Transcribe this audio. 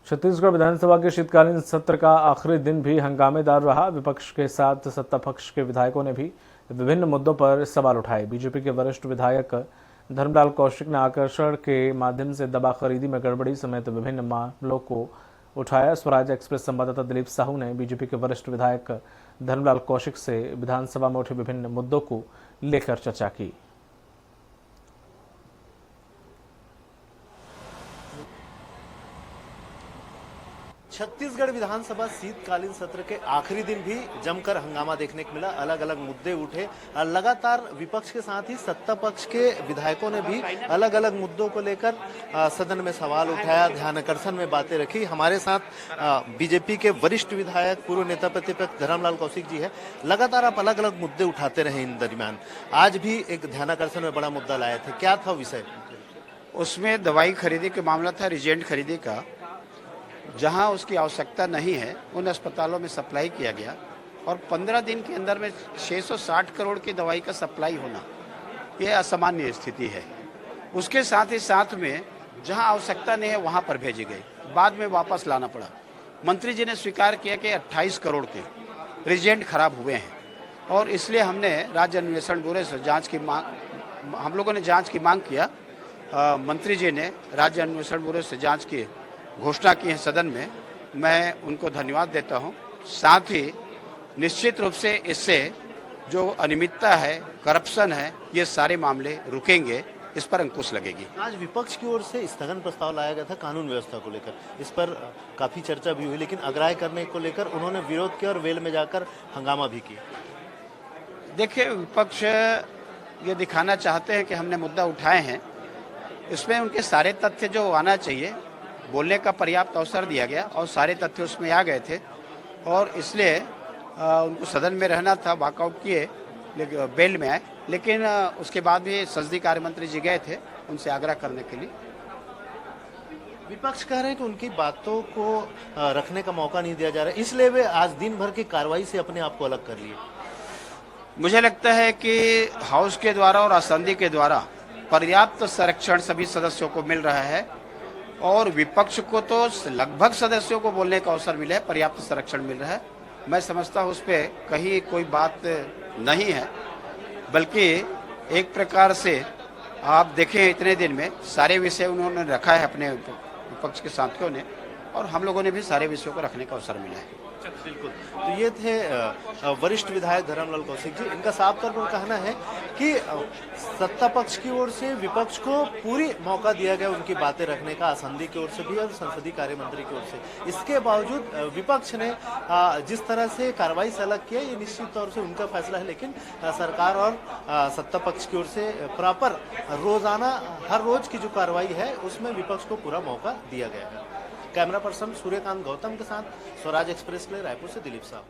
छत्तीसगढ़ विधानसभा के शीतकालीन सत्र का आखिरी दिन भी हंगामेदार रहा। विपक्ष के साथ सत्ता पक्ष के विधायकों ने भी विभिन्न मुद्दों पर सवाल उठाए। बीजेपी के वरिष्ठ विधायक धर्मलाल कौशिक ने आकर्षण के माध्यम से दवा खरीदी में गड़बड़ी समेत विभिन्न मामलों को उठाया। स्वराज एक्सप्रेस संवाददाता दिलीप साहू ने बीजेपी के वरिष्ठ विधायक धर्मलाल कौशिक से विधानसभा में उठे विभिन्न मुद्दों को लेकर चर्चा की। छत्तीसगढ़ विधानसभा शीतकालीन सत्र के आखिरी दिन भी जमकर हंगामा देखने को मिला। अलग अलग मुद्दे उठे। लगातार विपक्ष के साथ ही सत्ता पक्ष के विधायकों ने भी अलग अलग मुद्दों को लेकर सदन में सवाल उठाया, ध्यानाकर्षण में बातें रखी। हमारे साथ बीजेपी के वरिष्ठ विधायक पूर्व नेता प्रतिपक्ष धर्मलाल कौशिक जी है। लगातार आप अलग अलग मुद्दे उठाते रहे इन दरमियान, आज भी एक ध्यानाकर्षण में बड़ा मुद्दा लाए थे। क्या था विषय? उसमें दवाई खरीदी का मामला था, रिजेंट खरीदी का। जहां उसकी आवश्यकता नहीं है उन अस्पतालों में सप्लाई किया गया और 15 दिन के अंदर में 660 करोड़ की दवाई का सप्लाई होना यह असामान्य स्थिति है। उसके साथ ही साथ में जहां आवश्यकता नहीं है वहां पर भेजी गई, बाद में वापस लाना पड़ा। मंत्री जी ने स्वीकार किया कि 28 करोड़ के रिजेंट खराब हुए हैं और इसलिए हमने राज्य अन्वेषण ब्यूरो से जांच की मांग, हम लोगों ने जांच की मांग किया। मंत्री जी ने राज्य अन्वेषण ब्यूरो से जांच की घोषणा की है सदन में। मैं उनको धन्यवाद देता हूं। साथ ही निश्चित रूप से इससे जो अनियमितता है, करप्शन है, ये सारे मामले रुकेंगे, इस पर अंकुश लगेगी। आज विपक्ष की ओर से स्थगन प्रस्ताव लाया गया था कानून व्यवस्था को लेकर। इस पर काफी चर्चा भी हुई, लेकिन अग्राह्य करने को लेकर उन्होंने विरोध किया और वेल में जाकर हंगामा भी किया। देखिए, विपक्ष ये दिखाना चाहते हैं कि हमने मुद्दा उठाए हैं। इसमें उनके सारे तथ्य जो आना चाहिए, बोलने का पर्याप्त अवसर दिया गया और सारे तथ्य उसमें आ गए थे और इसलिए उनको सदन में रहना था। वॉकआउट किए, लेकिन बेल में आए, लेकिन उसके बाद भी संसदीय कार्य मंत्री जी गए थे उनसे आग्रह करने के लिए। विपक्ष कह रहे हैं कि उनकी बातों को रखने का मौका नहीं दिया जा रहा है, इसलिए वे आज दिन भर की कार्रवाई से अपने आप को अलग कर लिए। मुझे लगता है कि हाउस के द्वारा और असेंबली के द्वारा पर्याप्त संरक्षण सभी सदस्यों को मिल रहा है और विपक्ष को तो लगभग सदस्यों को बोलने का अवसर मिला है, पर्याप्त संरक्षण मिल रहा है। मैं समझता हूँ उस पर कहीं कोई बात नहीं है, बल्कि एक प्रकार से आप देखें इतने दिन में सारे विषय उन्होंने रखा है अपने विपक्ष के साथियों ने, और हम लोगों ने भी सारे विषयों को रखने का अवसर मिला है। बिल्कुल। तो ये थे वरिष्ठ विधायक धर्मलाल कौशिक जी। इनका साफ तौर पर कहना है कि सत्ता पक्ष की ओर से विपक्ष को पूरी मौका दिया गया उनकी बातें रखने का, असेंबली की ओर से भी और संसदीय कार्य मंत्री की ओर से। इसके बावजूद विपक्ष ने जिस तरह से कार्रवाई से अलग किया, ये निश्चित तौर से उनका फैसला है, लेकिन सरकार और सत्ता पक्ष की ओर से प्रॉपर रोजाना हर रोज की जो कार्रवाई है उसमें विपक्ष को पूरा मौका दिया गया है। कैमरा पर्सन सूर्यकांत गौतम के साथ स्वराज एक्सप्रेस के लिए रायपुर से दिलीप साहब।